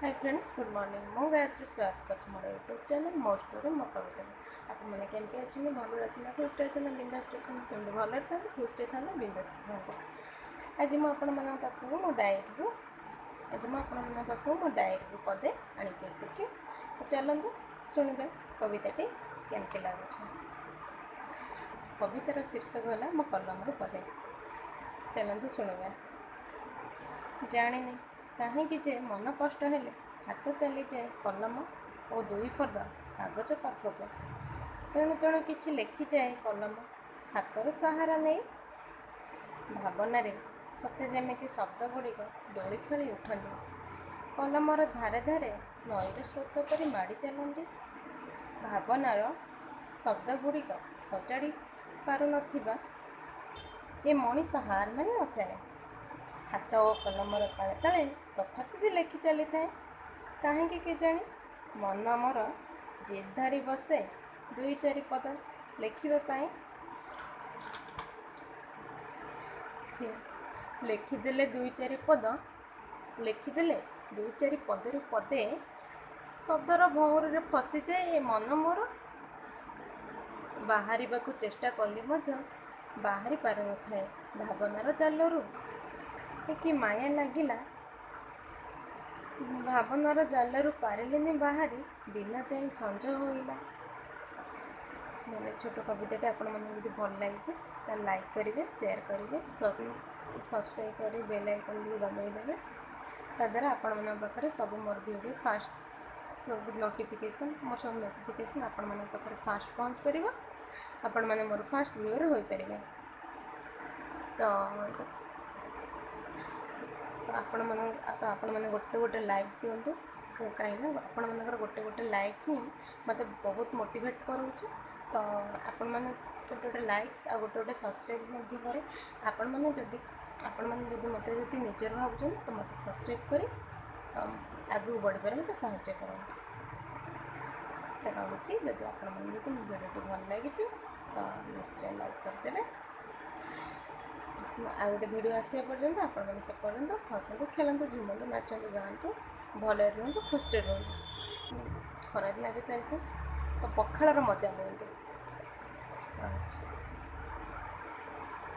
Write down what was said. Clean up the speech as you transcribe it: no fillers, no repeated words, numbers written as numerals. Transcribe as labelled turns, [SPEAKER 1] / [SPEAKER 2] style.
[SPEAKER 1] Hi friends, good morning. मु गायत्री स्वागत कर मोर यूट्यूब चैनल मो स्टोरी मो कविता। आपने केमती अच्छे भल अच्छे खुश अच्छे बिंदास अच्छे भले था खुश था बिंदास था। आज मुझे पाखक मो डायरी आज मुझे पाखक मो डायरी पदे आणिक आसी। तो चलते शुणा कविताटी केमती लगुच। कवितार शीर्षक है मो कलम पदे। चलते शुणा। जानी कहीं जे मन कष्ट हेले हाथ चली जाए कलम और दुई फर्द कागज पाखक। तेणु तेणु किछि लेखि जाए कलम हाथर सहारा नहीं। भावनारे सते जेमिति शब्द गुड़िक डोली खेली उठती। कलमर धारे धारे नईर स्रोत परी माड़ी चलती। भावनार शब्द गुड़िक सजाड़ी पारु नथिबा ये मनीष हार मानि नथाए। हाथ और कलमर ताले ताले तथापि भी लेखि चली थाए। कहीं केजाणी मन मोर जिद धरी बसे दुई चारि पद लिखापी। लिखिदेले दुई चारि पद लिखिदेले दुई चारि पदरु पदे शब्दर भौर फसी जाए मन मोर। बाहर चेष्टा कली बाहरी पार न थाए। भावनार जालरू कि माया लगिला। भावनार जालरू पारिलिनी बाहरी दिन जाए संज होइला। मैंने छोट कविता आपण मैंने भल लगी तो लाइक करेंगे, शेयर करेंगे, सब्सक्राइब कर बेल आइकन भी दबाइदेवे। ताद्वारा आपण मन पाखे सब मोर वीडियो फास्ट सब नोटिफिकेशन मोर सब नोटिफिकेशन आपण मन पाखे फास्ट पहुँच पार। आपण मैंने मोर फास्ट व्यूअर हो पारे। आपण मैंने गोटे गोटे लाइक दिंतु कहीं आपण मनकर गोटे गोटे लाइक ही मत बहुत मोटिवेट करूँ। तो आपण मैंने गोटे गोटे लाइक आ गोटे गोटे सब्सक्राइब करें। आपण मैंने मत निजर भावुँ तो मत सब्सक्राइब कर आगू बढ़ पारे मत साहाय्य करूँ। तो रही जब आप भिडियो भल लगी तो निश्चय लाइक करदे। आ गोटे भिड आसा पर्यंत आपण से पर्यंत हसतु, खेलतु, झुमतु, नाचतु, गाँतु, भले रुहतु, खुशी रुहतु। खरा दिन भी चलती तो पखाड़ मजा नियंतु।